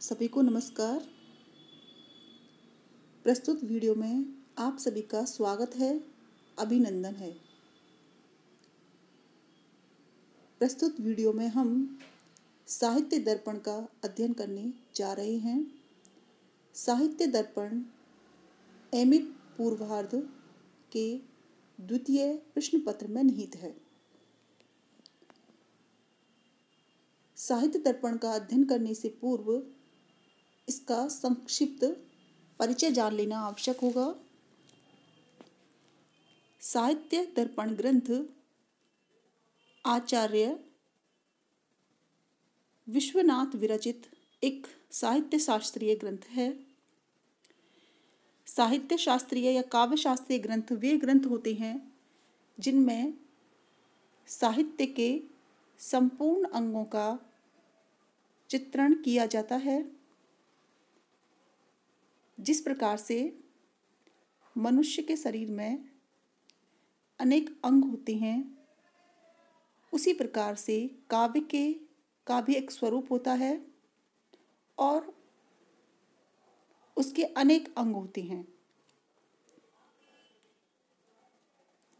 सभी को नमस्कार। प्रस्तुत वीडियो में आप सभी का स्वागत है, अभिनंदन है। प्रस्तुत वीडियो में हम साहित्य दर्पण का अध्ययन करने जा रहे हैं। साहित्य दर्पण एमए पूर्वार्ध के द्वितीय प्रश्न पत्र में निहित है। साहित्य दर्पण का अध्ययन करने से पूर्व इसका संक्षिप्त परिचय जान लेना आवश्यक होगा। साहित्य दर्पण ग्रंथ आचार्य विश्वनाथ विरचित एक साहित्य शास्त्रीय ग्रंथ है। साहित्य शास्त्रीय या काव्य शास्त्रीय ग्रंथ वे ग्रंथ होते हैं जिनमें साहित्य के संपूर्ण अंगों का चित्रण किया जाता है। जिस प्रकार से मनुष्य के शरीर में अनेक अंग होते हैं, उसी प्रकार से काव्य का भी एक स्वरूप होता है और उसके अनेक अंग होते हैं।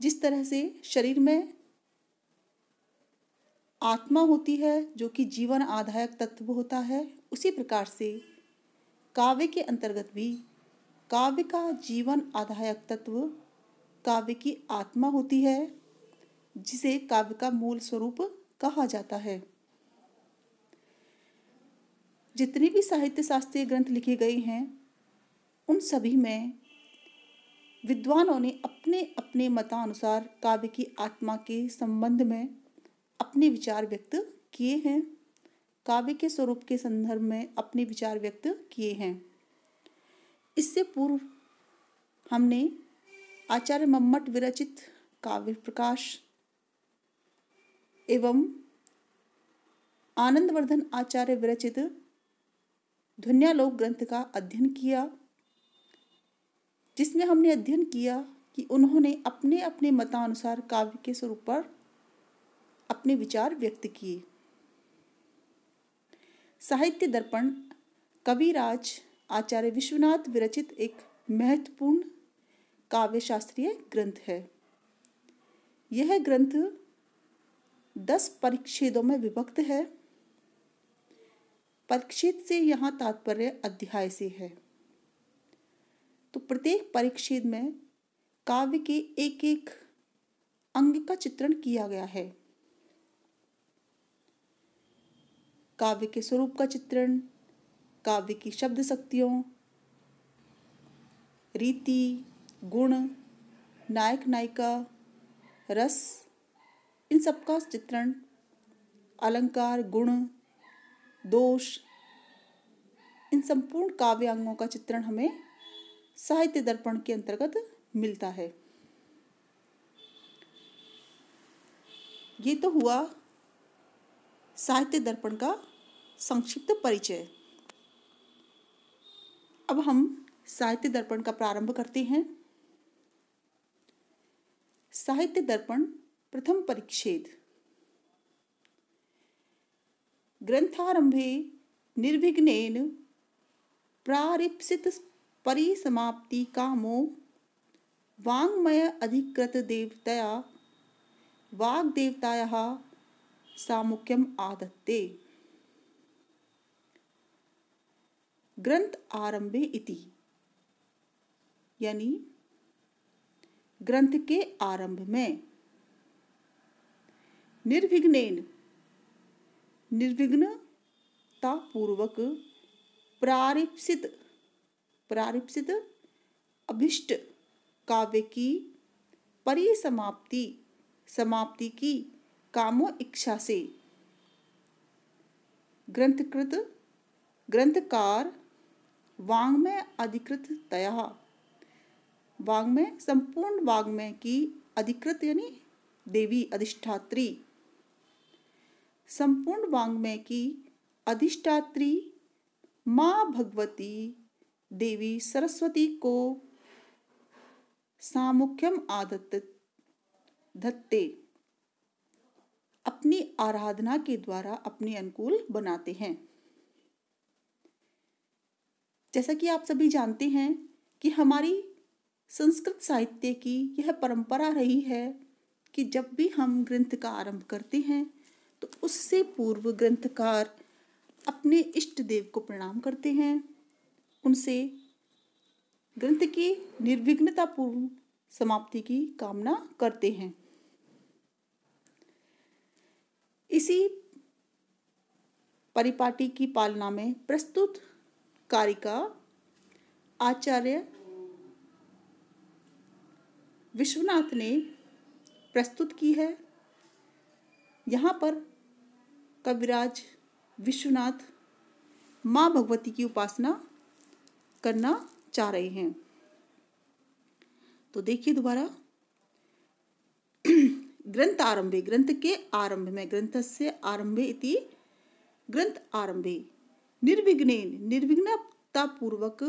जिस तरह से शरीर में आत्मा होती है जो कि जीवन आधायक तत्व होता है, उसी प्रकार से काव्य के अंतर्गत भी काव्य का जीवन आधायक तत्व काव्य की आत्मा होती है, जिसे काव्य का मूल स्वरूप कहा जाता है। जितने भी साहित्य शास्त्रीय ग्रंथ लिखे गए हैं, उन सभी में विद्वानों ने अपने अपने मतानुसार काव्य की आत्मा के संबंध में अपने विचार व्यक्त किए हैं, काव्य के स्वरूप के संदर्भ में अपने विचार व्यक्त किए हैं। इससे पूर्व हमने आचार्य मम्मट विरचित काव्य प्रकाश एवं आनंदवर्धन आचार्य विरचित ध्वन्यालोक ग्रंथ का अध्ययन किया, जिसमें हमने अध्ययन किया कि उन्होंने अपने अपने मतानुसार काव्य के स्वरूप पर अपने विचार व्यक्त किए। साहित्य दर्पण कविराज आचार्य विश्वनाथ विरचित एक महत्वपूर्ण काव्य शास्त्रीय ग्रंथ है। यह ग्रंथ 10 परिच्छेदों में विभक्त है। परिच्छेद से यहाँ तात्पर्य अध्याय से है। तो प्रत्येक परिच्छेद में काव्य के एक एक अंग का चित्रण किया गया है। काव्य के स्वरूप का चित्रण, काव्य की शब्द शक्तियों, रीति, गुण, नायक नायिका, रस, इन सबका चित्रण, अलंकार, गुण, दोष, इन संपूर्ण काव्य अंगों का चित्रण हमें साहित्य दर्पण के अंतर्गत मिलता है। ये तो हुआ साहित्य दर्पण का संक्षिप्त परिचय। अब हम साहित्य दर्पण का प्रारंभ करते हैं। साहित्य दर्पण प्रथम परिच्छेद। ग्रंथारंभे निर्विघ्नेन प्रारीप्सित परिसमाप्ति कामो वाङ्मय अधिकृत देवतया वाग्देवतायाः सामुख्यम आदत्ते। ग्रंथ आरंभे इति, यानी ग्रंथ के आरंभ में, निर्विघ्नेन निर्विघ्नता पूर्वक, प्रारीप्सित अभिष्ट काव्य की समाप्ति की कामो इच्छा से, ग्रंथकार वाङ्मय अधिकृत तया, वाङ्मय संपूर्ण वाङ्मय की अधिकृत यानी देवी अधिष्ठात्री, संपूर्ण वाङ्मय की अधिष्ठात्री माँ भगवती देवी सरस्वती को सामुख्यम धत्ते, अपनी आराधना के द्वारा अपने अनुकूल बनाते हैं। जैसा कि आप सभी जानते हैं कि हमारी संस्कृत साहित्य की यह परंपरा रही है कि जब भी हम ग्रंथ का आरंभ करते हैं तो उससे पूर्व ग्रंथकार अपने इष्ट देव को प्रणाम करते हैं, उनसे ग्रंथ की निर्विघ्नतापूर्ण समाप्ति की कामना करते हैं। इसी परिपाटी की पालना में प्रस्तुत कारिका आचार्य विश्वनाथ ने प्रस्तुत की है। यहाँ पर कविराज विश्वनाथ माँ भगवती की उपासना करना चाह रहे हैं। तो देखिए दोबारा, ग्रंथ आरंभे, ग्रंथ के आरंभ में, ग्रंथस्य आरंभे इति ग्रंथ आरंभे निर्विघ्नेन, निर्विघ्नता पूर्वक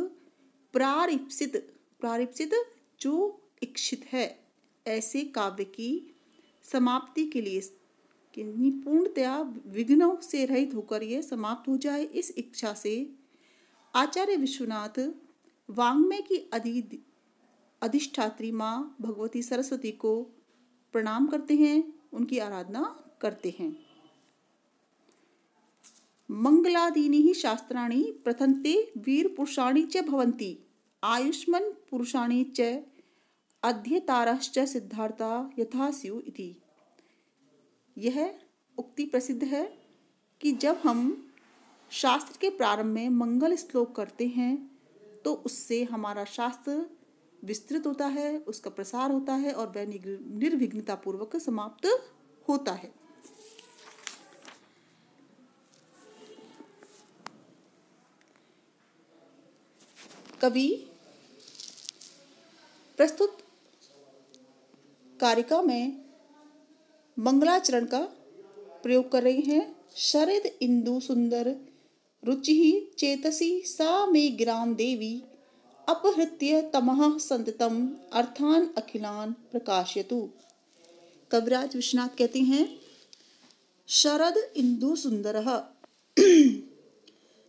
प्रारिप्सित, प्रारिप्सित जो इच्छित है ऐसे काव्य की समाप्ति के लिए, पूर्णतया विघ्नों से रहित होकर यह समाप्त हो जाए, इस इच्छा से आचार्य विश्वनाथ वाङ्मय की अधिष्ठात्री माँ भगवती सरस्वती को प्रणाम करते हैं, उनकी आराधना करते हैं। मंगलादीनि शास्त्राणि प्रथन्ते वीर पुरुषाणि च भवन्ति, आयुष्मन् पुरुषाणि च अध्येतारश्च सिद्धार्था यथा स्युः इति। यह उक्ति प्रसिद्ध है कि जब हम शास्त्र के प्रारंभ में मंगल श्लोक करते हैं तो उससे हमारा शास्त्र विस्तृत होता है, उसका प्रसार होता है और वह निर्विघ्नता पूर्वक समाप्त होता है। कवि प्रस्तुत कारिका में मंगलाचरण का प्रयोग कर रही हैं। शरद इंदु सुंदर रुचि चेतसी सा मे गिराम देवी, अपहृत्य तमः संततम अर्थान अखिलान प्रकाशयतु। कविराज विश्वनाथ कहते हैं, शरद इंदु सुंदरः,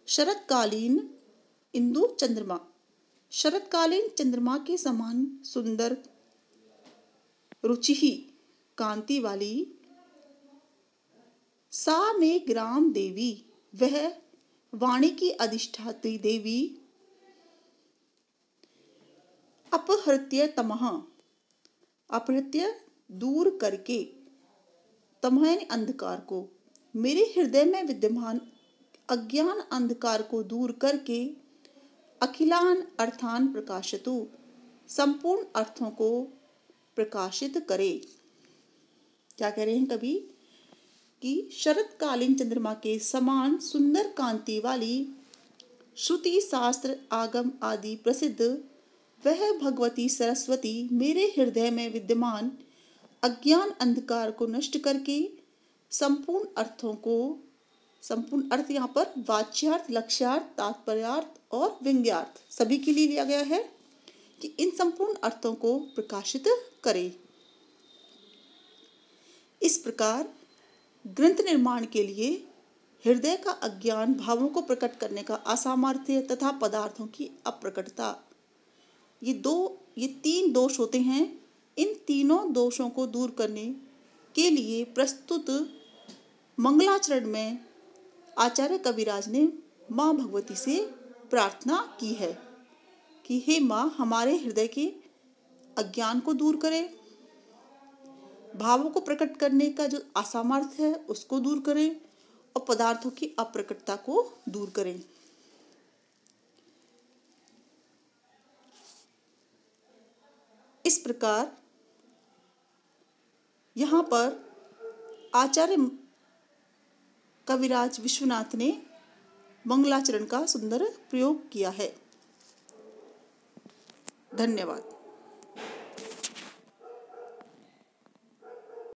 शरतकालीन इंदु चंद्रमा, शरतकालीन चंद्रमा के समान सुंदर, रुचि कांति वाली, सा में ग्राम देवी, वह वाणी की अधिष्ठात्री देवी, अपहृत्य तमः, अपहृत्य दूर करके, तमः यानी अंधकार को, मेरे हृदय में विद्यमान अज्ञान अंधकार को दूर करके, अखिलान अर्थान प्रकाशतु, संपूर्ण अर्थों को प्रकाशित करे। क्या कह रहे हैं कवि कि शरतकालीन चंद्रमा के समान सुंदर कांति वाली, श्रुति शास्त्र आगम आदि प्रसिद्ध वह भगवती सरस्वती मेरे हृदय में विद्यमान अज्ञान अंधकार को नष्ट करके संपूर्ण अर्थों को, संपूर्ण अर्थ यहाँ पर वाच्यार्थ, लक्ष्यार्थ, तात्पर्यार्थ और व्यंग्यार्थ सभी के लिए लिया गया है, कि इन संपूर्ण अर्थों को प्रकाशित करे। इस प्रकार ग्रंथ निर्माण के लिए हृदय का अज्ञान भावों को प्रकट करने का असामर्थ्य तथा पदार्थों की अप्रकटता, ये तीन दोष होते हैं। इन तीनों दोषों को दूर करने के लिए प्रस्तुत मंगलाचरण में आचार्य कविराज ने माँ भगवती से प्रार्थना की है कि हे माँ, हमारे हृदय के अज्ञान को दूर करें, भावों को प्रकट करने का जो असामर्थ्य है उसको दूर करें और पदार्थों की अप्रकटता को दूर करें। इस प्रकार यहाँ पर आचार्य कविराज विश्वनाथ ने मंगलाचरण का सुंदर प्रयोग किया है। धन्यवाद।